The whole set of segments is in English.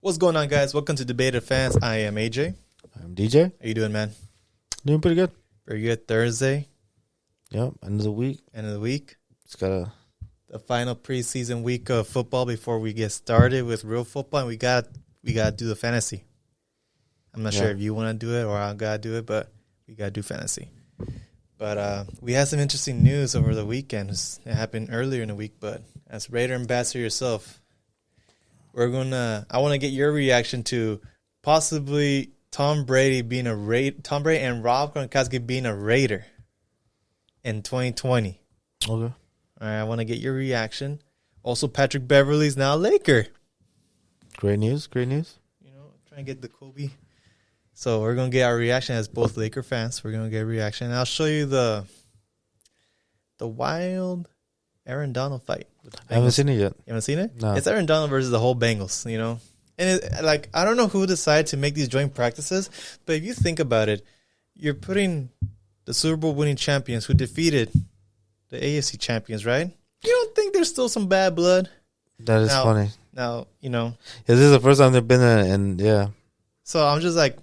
What's going on, guys? Welcome to Debated Fans. I am AJ. I'm DJ. How you doing, man? Doing pretty good. Very good. Thursday, Yep, end of the week. end of the week. It's got The final preseason week of football before we get started with real football. And we got to do the fantasy. I'm not sure if you want to do it or I got to do it, but we got to do fantasy. But we had some interesting news over the weekend. It happened earlier in the week, but as Raider ambassador yourself, I want to get your reaction to possibly Tom Brady and Rob Gronkowski being a Raider in 2020. okay. All right, I want to get your reaction. Also, Patrick Beverly's now a Laker. Great news. Great news. You know, trying to get the Kobe. So we're gonna get our reaction as both Laker fans. We're gonna get a reaction. And I'll show you the wild Aaron Donald fight. I haven't seen it yet. You haven't seen it? No. It's Aaron Donald versus the whole Bengals, you know? And I don't know who decided to make these joint practices, but if you think about it, you're putting the Super Bowl winning champions who defeated the AFC champions, right? You don't think there's still some bad blood? That is funny. Now, you know. This is the first time they've been in, and yeah. So I'm just like,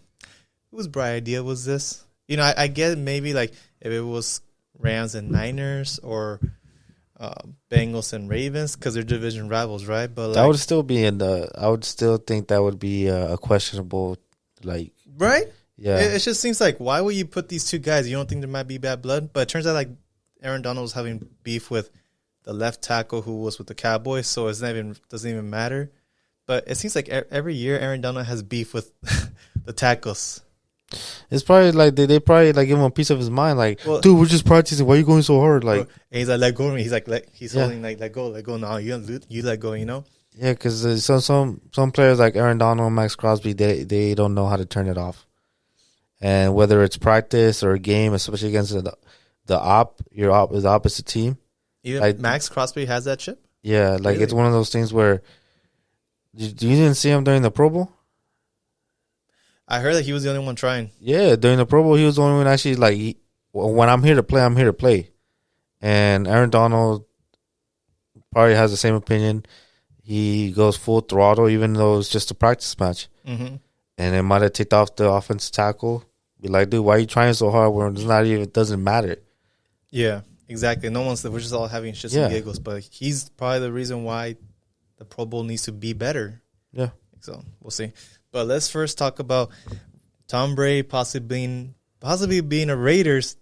whose bright idea was this? You know, I get maybe like if it was Rams and Niners or Bengals and Ravens because they're division rivals, right? But That would still be I would still think that would be a questionable, like. Right? Yeah. It just seems like, why would you put these two guys? You don't think there might be bad blood? But it turns out like Aaron Donald was having beef with the left tackle who was with the Cowboys, so doesn't even matter. But it seems like every year Aaron Donald has beef with the tackles. It's probably like they probably like give him a piece of his mind, like, Well, dude, we're just practicing. Why are you going so hard? Like, and he's like, let go of me. He's like, holding like, let go. No, you let go. You know. yeah, because some players like Aaron Donald, Max Crosby, they don't know how to turn it off, and whether it's practice or a game, especially against the opposite team. Even like, Max Crosby has that chip. Yeah, like Really? It's one of those things where you didn't see him during the Pro Bowl. I heard that he was the only one trying. Yeah, during the Pro Bowl, he was the only one actually when I'm here to play, I'm here to play. And Aaron Donald probably has the same opinion. He goes full throttle, even though it's just a practice match. Mm-hmm. And it might have ticked off the offensive tackle. Be like, dude, why are you trying so hard when it doesn't matter? Yeah, exactly. We're just all having shits and giggles, but he's probably the reason why the Pro Bowl needs to be better. Yeah. So we'll see. But let's first talk about Tom Brady possibly being a Raiders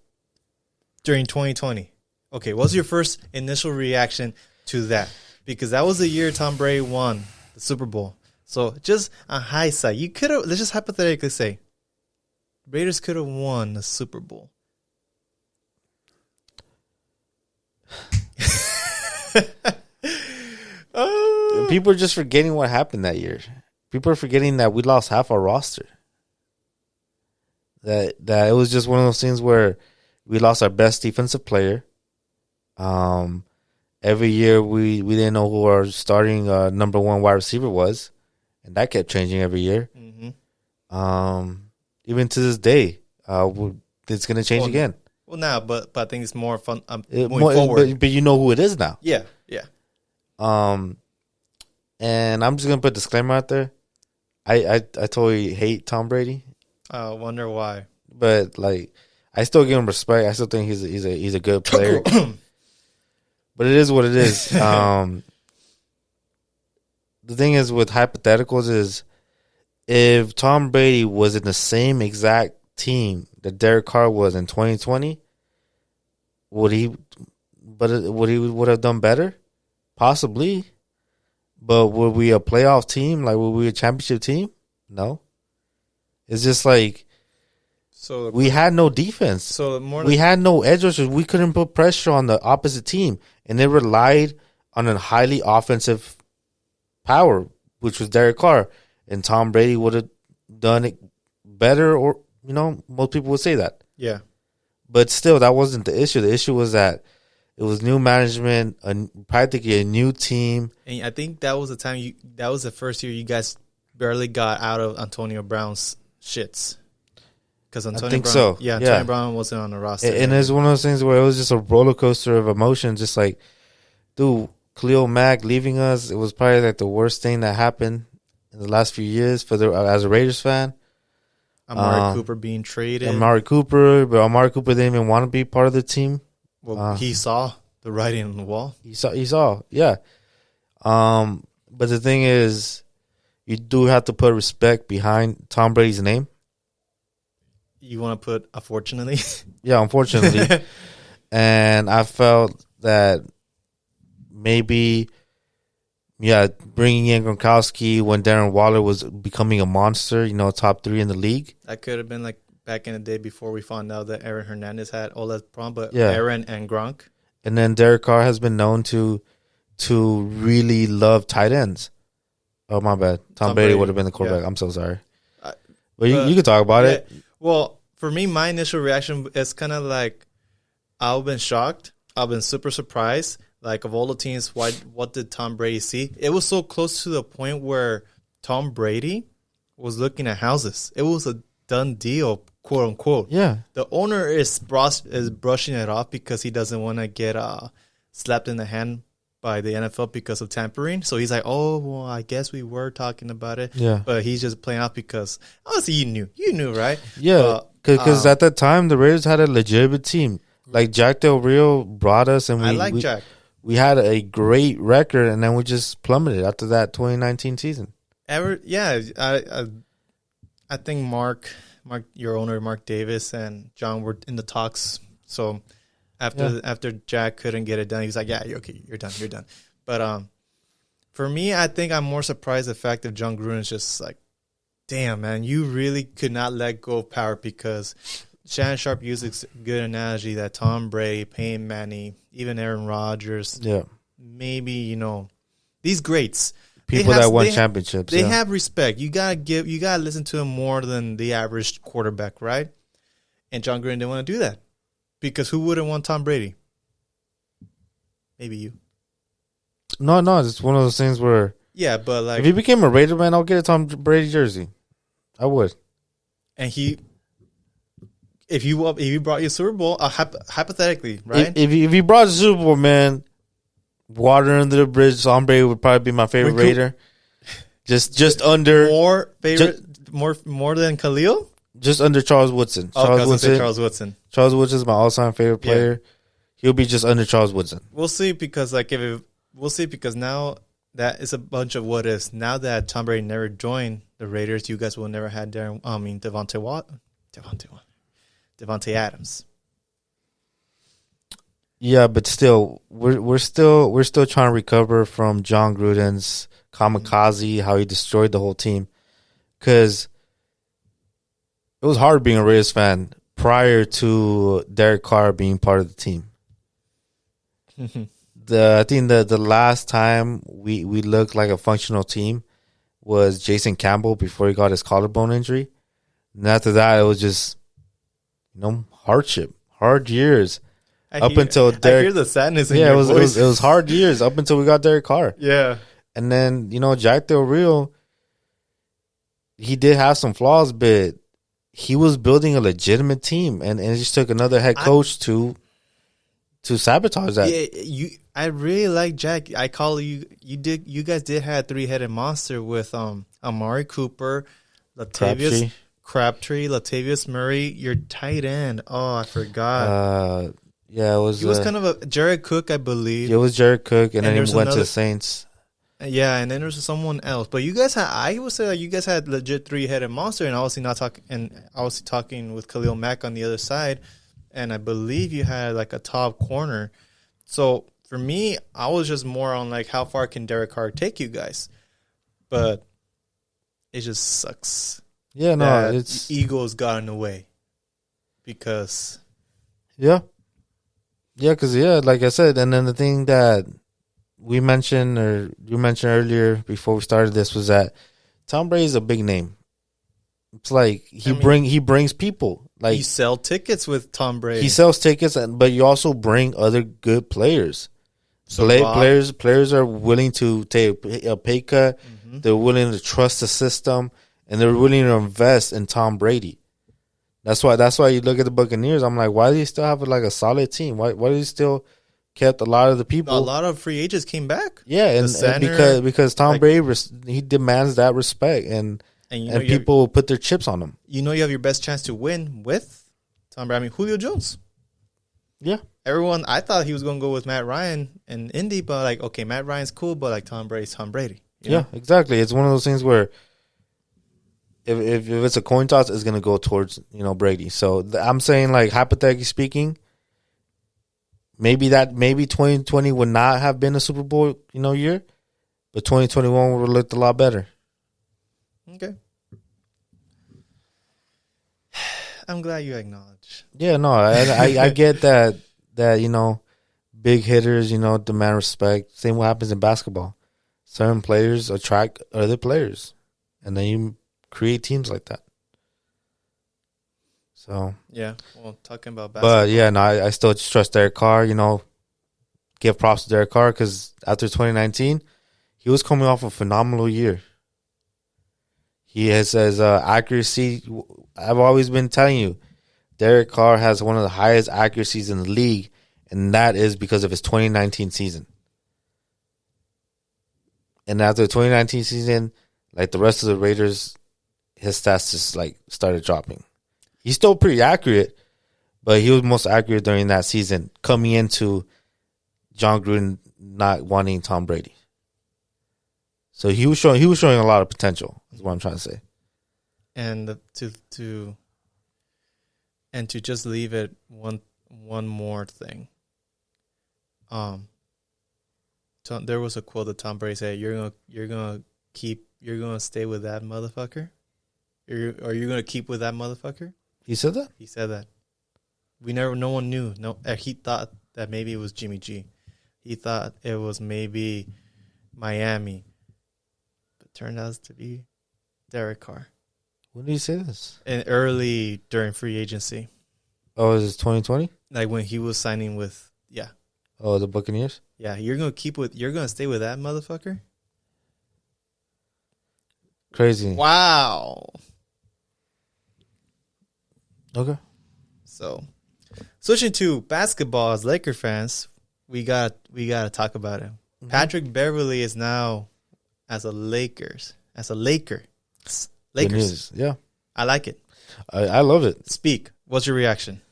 during 2020. Okay, what's your first initial reaction to that? Because that was the year Tom Brady won the Super Bowl. So just on hindsight, you could have, let's just hypothetically say, Raiders could have won the Super Bowl. People are just forgetting what happened that year. People are forgetting that we lost half our roster. That it was just one of those things where we lost our best defensive player. Every year we didn't know who our starting number one wide receiver was, and that kept changing every year. Mm-hmm. Even to this day, it's going to change again. Well, now, but I think it's more fun moving forward. But you know who it is now. Yeah. And I'm just gonna put a disclaimer out there. I totally hate Tom Brady. I wonder why. But like, I still give him respect. I still think he's a good player. But it is what it is. The thing is with hypotheticals is, if Tom Brady was in the same exact team that Derek Carr was in 2020, would he have done better? Possibly. But were we a playoff team? Like, were we a championship team? No. It's just like, so we had no defense. So we had no edge rushers. We couldn't put pressure on the opposite team, and they relied on a highly offensive power, which was Derek Carr. And Tom Brady would have done it better, or most people would say that. Yeah. But still, that wasn't the issue. The issue was that it was new management, practically a new team. And I think that was the time that was the first year you guys barely got out of Antonio Brown's shits. Because Antonio Brown wasn't on the roster. And it's one of those things where it was just a roller coaster of emotion. Just like, dude, Khalil Mack leaving us, it was probably like the worst thing that happened in the last few years for the as a Raiders fan. Amari Cooper being traded. But Amari Cooper didn't even want to be part of the team. Well, he saw the writing on the wall. He saw, yeah. But the thing is, you do have to put respect behind Tom Brady's name. You want to put unfortunately? Yeah, unfortunately. And I felt that maybe, bringing in Gronkowski when Darren Waller was becoming a monster, top 3 in the league. That could have been like back in the day before we found out that Aaron Hernandez had all that problem, but Yeah. Aaron and Gronk. And then Derek Carr has been known to really love tight ends. Oh, my bad. Tom Brady would have been the quarterback. Yeah. I'm so sorry. But you can talk about it. Well, for me, my initial reaction is kind of like I've been shocked. I've been super surprised. Like, of all the teams, what did Tom Brady see? It was so close to the point where Tom Brady was looking at houses. It was a done deal, quote unquote. Yeah. The owner is brushing it off because he doesn't want to get slapped in the hand by the NFL because of tampering. So he's like, oh, well, I guess we were talking about it. Yeah. But he's just playing off because, obviously, you knew, right? Yeah, because at that time, the Raiders had a legitimate team. Like, Jack Del Rio brought us, and Jack. We had a great record, and then we just plummeted after that 2019 season. I think Mark, your owner, Mark Davis, and John were in the talks. So after Jack couldn't get it done, he's like, "Yeah, okay, you're done." But for me, I think I'm more surprised the fact that John Gruden's just like, "Damn, man, you really could not let go of power," because Shannon Sharp used a good analogy that Tom Brady, Peyton Manning, even Aaron Rodgers, maybe these greats. People that won championships. They have respect. You gotta listen to them more than the average quarterback, right? And John Gruden didn't want to do that. Because who wouldn't want Tom Brady? Maybe you. No, it's one of those things where but like if he became a Raider, man, I'll get a Tom Brady jersey. I would. And if you brought you a Super Bowl, hypothetically, right? If he brought the Super Bowl, man, water under the bridge, Tom Brady would probably be my favorite Raider. Just under more than Khalil. Just under Charles Woodson. Charles Woodson. Charles Woodson is my all-time favorite player. He'll be just under Charles Woodson. We'll see because now that is a bunch of what ifs. Now that Tom Brady never joined the Raiders, you guys will never have Devontae Adams. Yeah, but still, we're still trying to recover from John Gruden's kamikaze, how he destroyed the whole team. Because it was hard being a Raiders fan prior to Derek Carr being part of the team. I think the last time we looked like a functional team was Jason Campbell before he got his collarbone injury. And after that, it was just, hard years. I hear the sadness in your voice. It was hard years up until we got Derek Carr. Yeah. And then, Jack Del Rio, he did have some flaws, but he was building a legitimate team, and it just took another head coach to sabotage that. Yeah, I really like Jack. I call you guys did have a 3-headed monster with Amari Cooper, Latavius Crabtree, Latavius Murray, your tight end. Oh, I forgot. It was. He was kind of a Jared Cook, I believe. It was Jared Cook, and then he went to the Saints. Yeah, and then there's someone else. But you guys I would say you guys had legit 3-headed monster, and obviously talking with Khalil Mack on the other side, and I believe you had like a top corner. So for me, I was just more on like how far can Derek Carr take you guys, but it just sucks. Yeah, no, it's egos got in the way because because like I said, and then the thing that we mentioned or you mentioned earlier before we started this was that Tom Brady's a big name. It's like he brings people. Like you sell tickets with Tom Brady. He sells tickets, but you also bring other good players. So players are willing to take a pay cut. Mm-hmm. They're willing to trust the system, and they're willing to invest in Tom Brady. That's why you look at the Buccaneers. I'm like, why do you still have like a solid team? Why do you still kept a lot of the people. A lot of free agents came back. Yeah, and because Tom Brady he demands that respect, and people put their chips on him. You have your best chance to win with Tom Brady. I mean, Julio Jones. Yeah. Everyone, I thought he was going to go with Matt Ryan and Indy, but like, okay, Matt Ryan's cool, but like Tom Brady's Tom Brady. You know? Exactly. It's one of those things where if it's a coin toss, it's going to go towards, Brady. So I'm saying, like, hypothetically speaking, maybe 2020 would not have been a Super Bowl, year, but 2021 would have looked a lot better. Okay. I'm glad you acknowledge. Yeah, no, I get that big hitters, demand respect. Same what happens in basketball. Certain players attract other players, and then you create teams like that. So yeah, well, talking about basketball. But yeah, no, I still just trust Derek Carr. Give props to Derek Carr because after 2019, he was coming off a phenomenal year. He has accuracy. I've always been telling you, Derek Carr has one of the highest accuracies in the league, and that is because of his 2019 season. And after the 2019 season, like the rest of the Raiders, his stats just like started dropping. He's still pretty accurate, but he was most accurate during that season, coming into John Gruden not wanting Tom Brady. So he was showing a lot of potential. Is what I'm trying to say. And to just leave it one more thing. There was a quote that Tom Brady said, "You're gonna stay with that motherfucker, or you're gonna keep with that motherfucker." He said that. He said that. No one knew. No, he thought that maybe it was Jimmy G. He thought it was maybe Miami, but turned out to be Derek Carr. When did he say this? And early during free agency. Oh, is this 2020? Like when he was signing with, Oh, the Buccaneers? Yeah, you're gonna stay with that motherfucker? Crazy. Wow. Okay. So, switching to basketball as Laker fans, we got to talk about it. Mm-hmm. Patrick Beverly is now as a Laker. Lakers. Yeah. I like it. I love it. Speak. What's your reaction?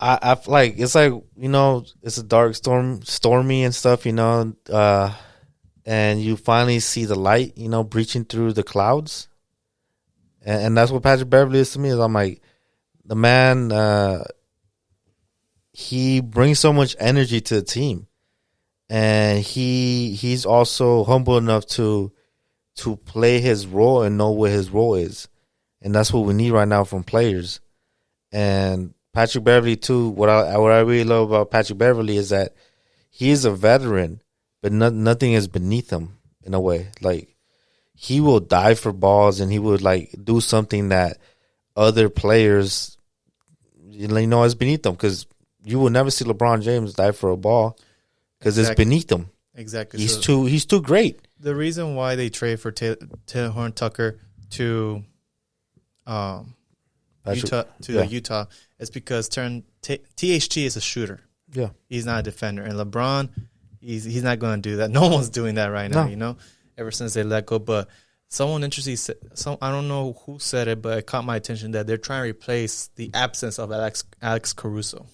I like it's like, it's a dark stormy and stuff, and you finally see the light, breaching through the clouds. And that's what Patrick Beverly is to me. Is I'm like, the man, he brings so much energy to the team. And he's also humble enough to play his role and know what his role is. And that's what we need right now from players. And Patrick Beverly too. What I really love about Patrick Beverly is that he is a veteran, but nothing is beneath him in a way. Like, he will dive for balls, and he would like do something that other players, is beneath them. Because you will never see LeBron James dive for a ball because it's beneath him. Exactly. He's too great. The reason why they trade for Taylor Horn Tucker to Utah is because THT is a shooter. Yeah, he's not a defender, and LeBron, he's not going to do that. No one's doing that right now. No. Ever since they let go. But someone interesting said, I don't know who said it, but it caught my attention that they're trying to replace the absence of Alex Caruso.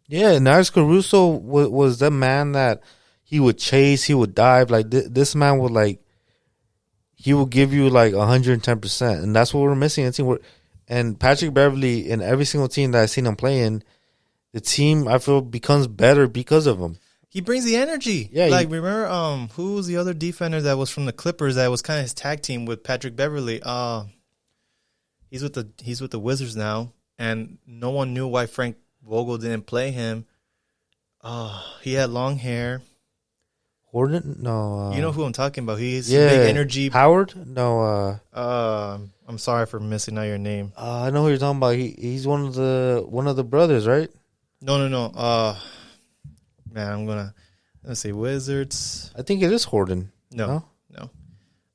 Yeah, and Alex Caruso was the man that he would chase, he would dive. Like this man would he will give you like 110%, and that's what we're missing in the team. And Patrick Beverly, in every single team that I've seen him play in, the team I feel becomes better because of him. He brings the energy. Yeah, remember who was the other defender that was from the Clippers that was kind of his tag team with Patrick Beverly? He's with the Wizards now, and no one knew why Frank Vogel didn't play him. He had long hair. Horton? No. You know who I'm talking about. He's big energy. Howard? No. I'm sorry for missing out your name. I know who you're talking about. He's one of the brothers, right? No. Man, let's say Wizards. I think it is Horton. No.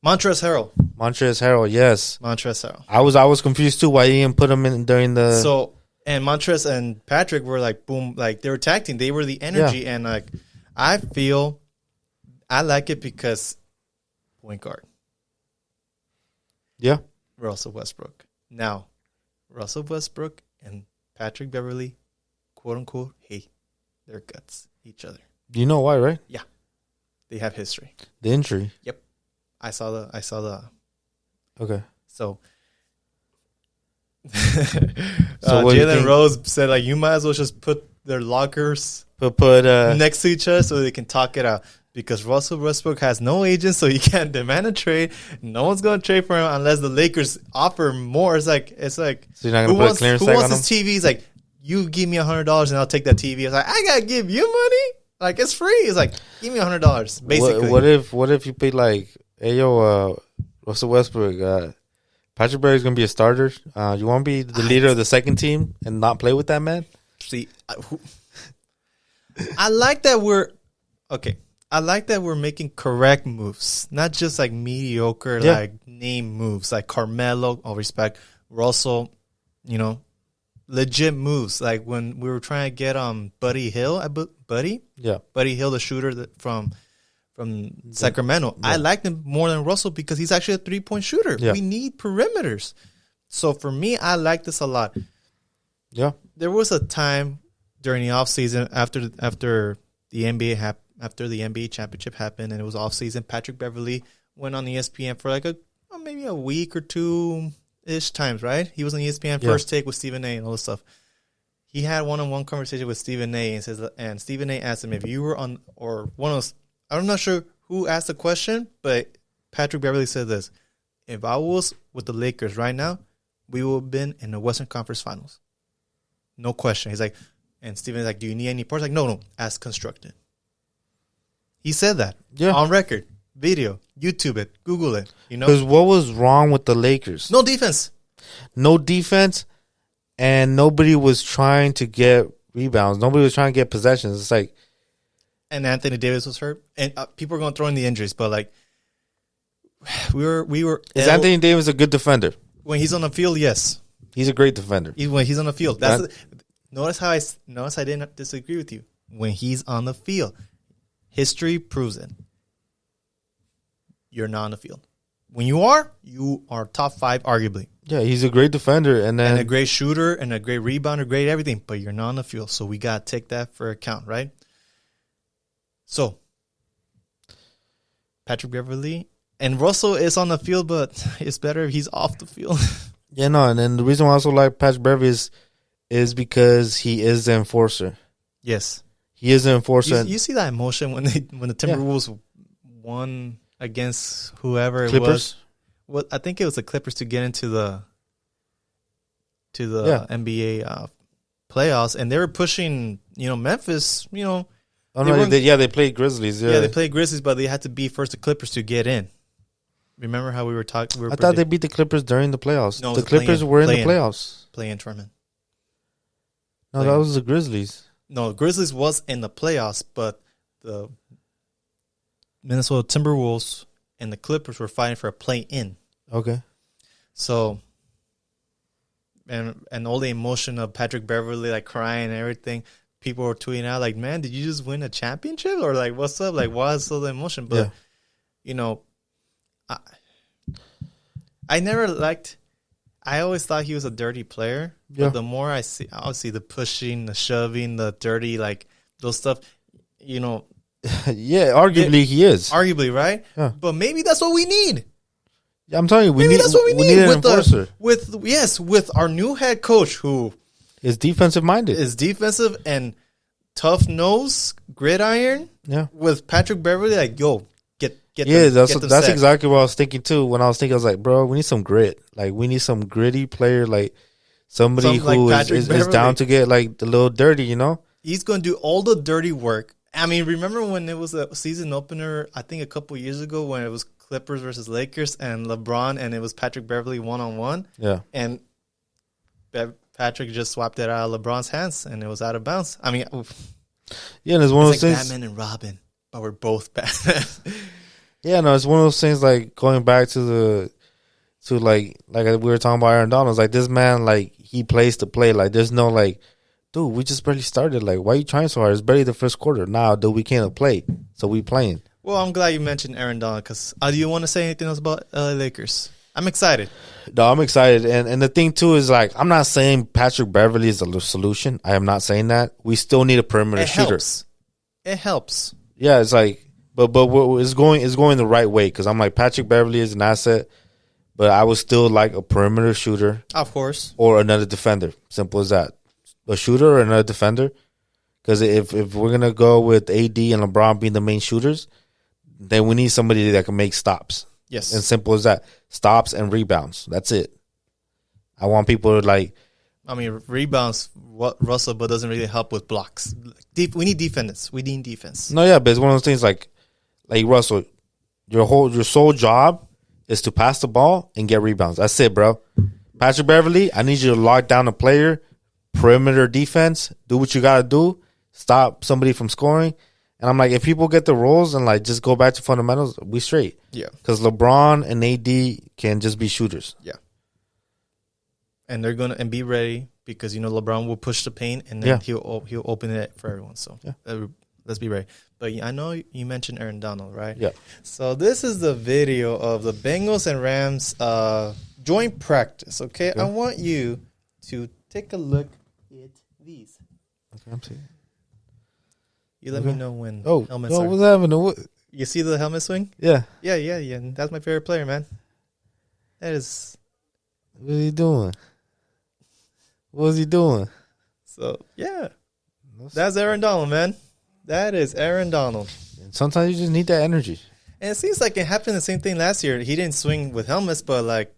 Montrezl Harrell. Montrezl Harrell, yes. Montrezl Harrell. I was confused too why he didn't put him in during the. So And Montrez and Patrick were like, boom, like they were tag team. They were the energy. And like, I feel I like it because point guard. Yeah. Russell Westbrook. Now, Russell Westbrook and Patrick Beverly, quote unquote, hate their guts, each other. You know why, right? Yeah. They have history. The injury. Yep. I saw the. Okay. So what do you Jalen think? Rose said, like, you might as well just put their lockers Put next to each other so they can talk it out. Because Russell Westbrook has no agent, so he can't demand a trade. No one's going to trade for him unless the Lakers offer more. It's like so you're not gonna put a clearance who tag wants on this him? TV? He's like, you give me $100 and I'll take that TV. It's like, I gotta give you money. Like, it's free. It's like, give me $100 basically. What if you pay like, hey yo, Russell Westbrook, Patrick Beverly's gonna be a starter. You want to be the leader of the second team and not play with that man? See, I like that we're okay. I like that we're making correct moves, not just like mediocre, like name moves, like Carmelo, all respect, Russell, legit moves. Like when we were trying to get Buddy Hill, Buddy Hill, the shooter from Sacramento. Yeah. I liked him more than Russell because he's actually a 3-point shooter. Yeah. We need perimeters. So for me, I like this a lot. Yeah. There was a time during the offseason after the NBA championship happened and it was offseason, Patrick Beverly went on ESPN for like maybe a week or two-ish times, right? He was on ESPN First Take with Stephen A. and all this stuff. He had one-on-one conversation with Stephen A. and Stephen A. asked him if you were on, or one of those, I'm not sure who asked the question, but Patrick Beverly said this: if I was with the Lakers right now, we would have been in the Western Conference Finals. No question. He's like, and Stephen is like, do you need any parts? Like, no, as constructed. He said that on record, video, YouTube it, Google it. Because what was wrong with the Lakers? No defense, and nobody was trying to get rebounds. Nobody was trying to get possessions. It's like, and Anthony Davis was hurt, and people are going to throw in the injuries, but like we were. Is Anthony Davis a good defender? When he's on the field, yes, he's a great defender. When he's on the field, notice I didn't disagree with you. When he's on the field. History proves it. You're not on the field. When you are top 5, arguably. Yeah, he's a great defender and a great shooter and a great rebounder, great everything, but you're not on the field. So we got to take that for account, right? So, Patrick Beverly and Russell is on the field, but it's better if he's off the field. Yeah, no, and then the reason why I also like Patrick Beverly is because he is the enforcer. Yes. He is an enforcer. You see that emotion when the Timberwolves won against whoever Clippers? It was. Well, I think it was the Clippers to get into the NBA playoffs, and they were pushing Memphis. They played Grizzlies. Yeah, they played Grizzlies, but they had to beat first the Clippers to get in. Remember how we were talking? I thought they beat the Clippers during the playoffs. No, the Clippers were in the playoffs. Play-in tournament. No, that was the Grizzlies. No, Grizzlies was in the playoffs, but the Minnesota Timberwolves and the Clippers were fighting for a play-in. Okay. So, and all the emotion of Patrick Beverly, like crying and everything, people were tweeting out like, man, did you just win a championship? Or like, what's up? Like, why is all the emotion? But, I always thought he was a dirty player. Yeah. But the more I see the pushing, the shoving, the dirty, like those stuff, Yeah, arguably he is. Arguably, right? Yeah. But maybe that's what we need. Yeah, I'm telling you, we that's what we need. Need an enforcer. With our new head coach who is defensive minded. Is defensive and tough nose, gridiron. Yeah. With Patrick Beverly, like, yo, that's exactly what I was thinking too. When I was thinking, I was like, bro, we need some grit. Like, we need some gritty player, like somebody who like is down to get like the little dirty, He's going to do all the dirty work. I mean, remember when it was a season opener, I think a couple years ago, when it was Clippers versus Lakers and LeBron, and it was Patrick Beverly 1-on-1? Yeah. And Patrick just swapped it out of LeBron's hands, and it was out of bounds. I mean, yeah, and it's one of those things. Batman and Robin, but we're both bad. Yeah, no, it's one of those things like going back to to like we were talking about Aaron Donald. It's like this man, like he plays to play. Like there's no like, dude, we just barely started. Like why are you trying so hard? It's barely the first quarter. Nah, dude, we can't play, so we playing. Well, I'm glad you mentioned Aaron Donald because do you want to say anything else about LA Lakers? I'm excited. No, I'm excited, and the thing too is like I'm not saying Patrick Beverly is the solution. I am not saying that. We still need a perimeter shooter. It helps. Yeah, it's like, but it's going the right way because I'm like Patrick Beverly is an asset, but I would still like a perimeter shooter, of course, or another defender. Simple as that. A shooter or another defender. Because if we're gonna go with AD and LeBron being the main shooters, then we need somebody that can make stops. Yes. And simple as that. Stops and rebounds. That's it. I want people to like. I mean, rebounds, Russell, but doesn't really help with blocks. We need defense. We need defense. No, yeah, but it's one of those things like Russell, your sole job is to pass the ball and get rebounds. That's it, bro. Patrick Beverly, I need you to lock down a player, perimeter defense, do what you got to do, stop somebody from scoring. And I'm like, if people get the roles and like just go back to fundamentals, we straight. Yeah. Because LeBron and AD can just be shooters. Yeah. And they're gonna be ready because LeBron will push the paint and then he'll open it for everyone. So let's be ready. But I know you mentioned Aaron Donald, right? Yeah. So this is the video of the Bengals and Rams joint practice. Okay, I want you to take a look at these. Okay, I'm seeing. You let me know when helmets are. are. What's happening? You see the helmet swing? Yeah. Yeah. That's my favorite player, man. That is. What is he doing? What is he doing? So, yeah. That's Aaron Donald, man. That is Aaron Donald. And sometimes you just need that energy. And it seems like it happened the same thing last year. He didn't swing with helmets, but like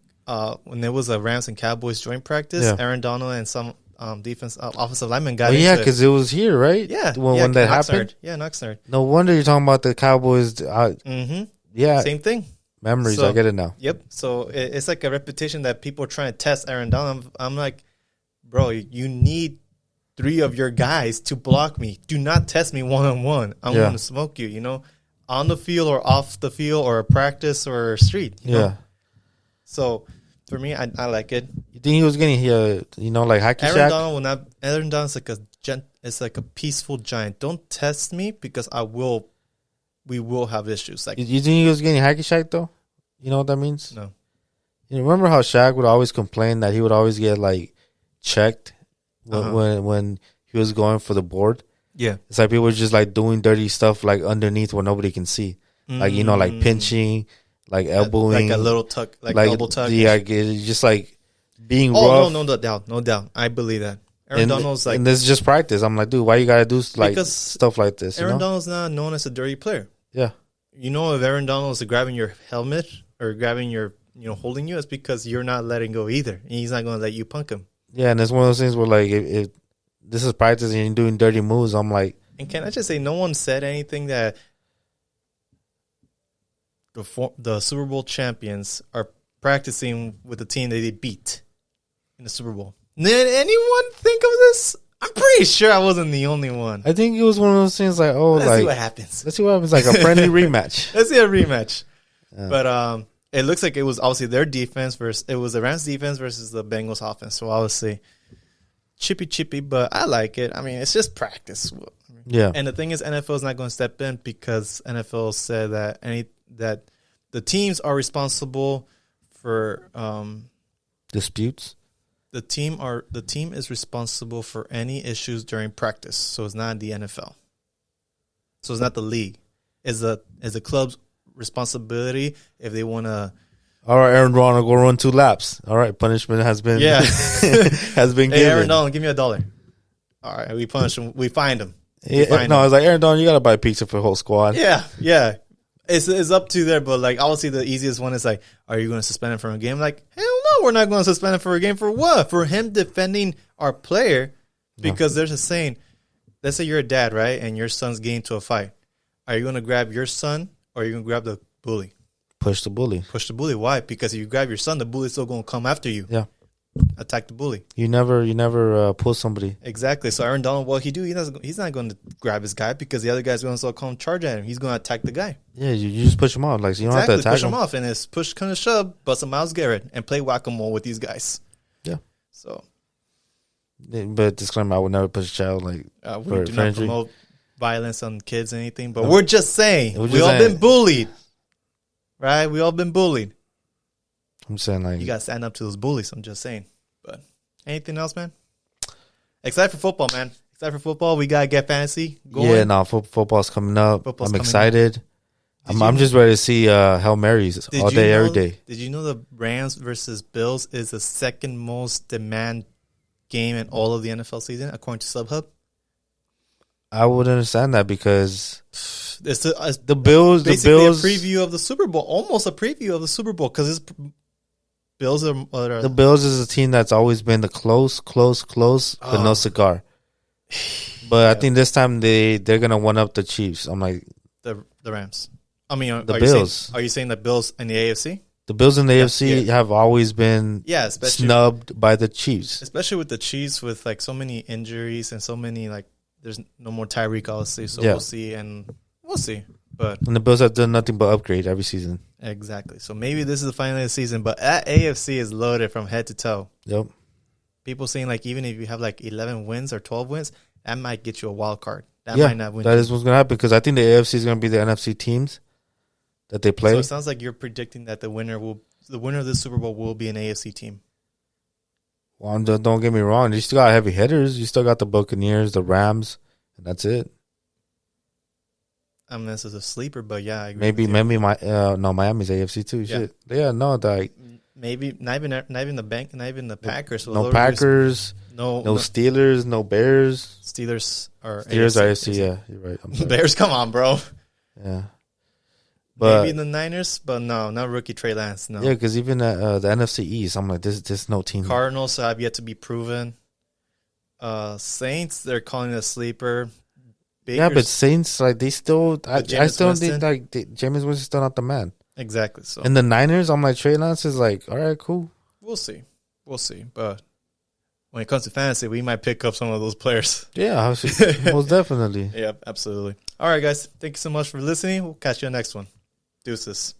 when there was a Rams and Cowboys joint practice, Aaron Donald and some offensive lineman got into it. Because it was here, right? Yeah. When that happened? Yeah, Oxnard. No wonder you're talking about the Cowboys. Mm-hmm. Yeah. Same thing. Memories, so, I get it now. Yep. So it's like a repetition that people are trying to test Aaron Donald. I'm like, bro, you need 3 of your guys to block me. Do not test me one-on-one. I'm going to smoke you, on the field or off the field or practice or street. You know? So for me, I like it. You think he was getting like hacky Aaron shack? Donald will not. Aaron Donald's it's like a peaceful giant. Don't test me because we will have issues. Like, you think he was getting hacky shack though? You know what that means? No. You remember how Shaq would always complain that he would always get like checked when he was going for the board? Yeah. It's like people were just like doing dirty stuff like underneath where nobody can see. Like, like pinching, like elbowing. Like a little tuck, like elbow tuck. Yeah, just like being rough. No doubt. I believe that. Aaron Donald's like... And this is just practice. I'm like, dude, why you got to do like stuff like this? Aaron Donald's not known as a dirty player. Yeah. If Aaron Donald's grabbing your helmet or grabbing your, holding you, it's because you're not letting go either. And he's not going to let you punk him. Yeah, and it's one of those things where like if this is practice and you're doing dirty moves, I'm like... And can I just say, no one said anything that the Super Bowl champions are practicing with the team that they beat in the Super Bowl. Did anyone think of this? I'm pretty sure I wasn't the only one. I think it was one of those things like, let's see what happens. Let's see what happens, like a friendly rematch. Let's see a rematch. Yeah. But it looks like it was obviously their defense it was the Rams defense versus the Bengals offense. So obviously chippy, but I like it. I mean, it's just practice. Yeah. And the thing is, NFL is not going to step in because NFL said that the teams are responsible for disputes. The team is responsible for any issues during practice. So it's not the NFL. So it's not the league. It's the club's responsibility if they want to. All right, Aaron Donald, go run 2 laps. All right, punishment has been has been given. Aaron Donald, give me $1. All right, we punish him. We find him. I was like, Aaron Donald, you got to buy pizza for the whole squad. Yeah. It's up to there, but like obviously the easiest one is like, are you going to suspend him for a game? Like, hell no, we're not going to suspend him for a game. For what? For him defending our player? Because there's a saying. Let's say you're a dad, right, and your son's getting into a fight. Are you going to grab your son or are you going to grab the bully? Push the bully. Why? Because if you grab your son, the bully's still going to come after you. Yeah. attack the bully. You never pull somebody. Exactly. So Aaron Donald, what he do? He's not going to grab his guy because the other guy's going to come charge at him. He's going to attack the guy. Yeah, you just push him off. Like, so you don't have to attack push him off, and it's push kind of shove, bust a Myles Garrett, and play whack-a-mole with these guys. Yeah. So. But disclaimer, I would never push a child we do not promote violence on kids or anything, but we're just saying we all been bullied, right? We all been bullied. I'm saying, like, you gotta stand up to those bullies. I'm just saying. But anything else, man? Excited for football, man. Excited for football. We gotta get fantasy going. Yeah, no, football's coming up. I'm excited. I'm just ready to see Hail Marys all day, every day. Did you know the Rams versus Bills is the second most demand game in all of the NFL season, according to SubHub? I would understand that because it's the Bills, basically a preview of the Super Bowl, almost a preview of the Super Bowl, because it's Bills are the Bills is a team that's always been the close, but no cigar. But yeah. I think this time they're gonna one up the Chiefs. I'm like the Rams. I mean, the Bills. Are you saying the Bills in the AFC? The Bills in the AFC have always been snubbed by the Chiefs. Especially with the Chiefs, with like so many injuries and so many, like, there's no more Tyreek, obviously, so we'll see. But and the Bills have done nothing but upgrade every season. Exactly. So maybe this is the final of the season, but that AFC is loaded from head to toe. Yep. People saying, like, even if you have like 11 wins or 12 wins, that might get you a wild card. That might not win. That is what's going to happen, because I think the AFC is going to be the NFC teams that they play. So it sounds like you're predicting that the winner of this Super Bowl will be an AFC team. Well, don't get me wrong. You still got heavy hitters. You still got the Buccaneers, the Rams, and that's it. I mean, this is a sleeper, but yeah, I agree. Maybe Miami's AFC too. Yeah. Shit. Yeah, no, like maybe not even the Packers. No Packers. No Steelers. No Bears. Steelers are AFC. Yeah, you're right. I'm sorry. Bears, come on, bro. Yeah. But maybe the Niners, but no, not rookie Trey Lance. No. Yeah, because even the NFC East, I'm like, there's no team. Cardinals have yet to be proven. Saints, they're calling it a sleeper. Bakers, yeah, but Saints, like, they still, I still think like Jameis Winston's still not the man. Exactly. So, and the Niners, I'm like, Trey Lance is like, all right, cool. We'll see. But when it comes to fantasy, we might pick up some of those players. Yeah, most definitely. Yeah, absolutely. All right, guys. Thank you so much for listening. We'll catch you on the next one. Deuces.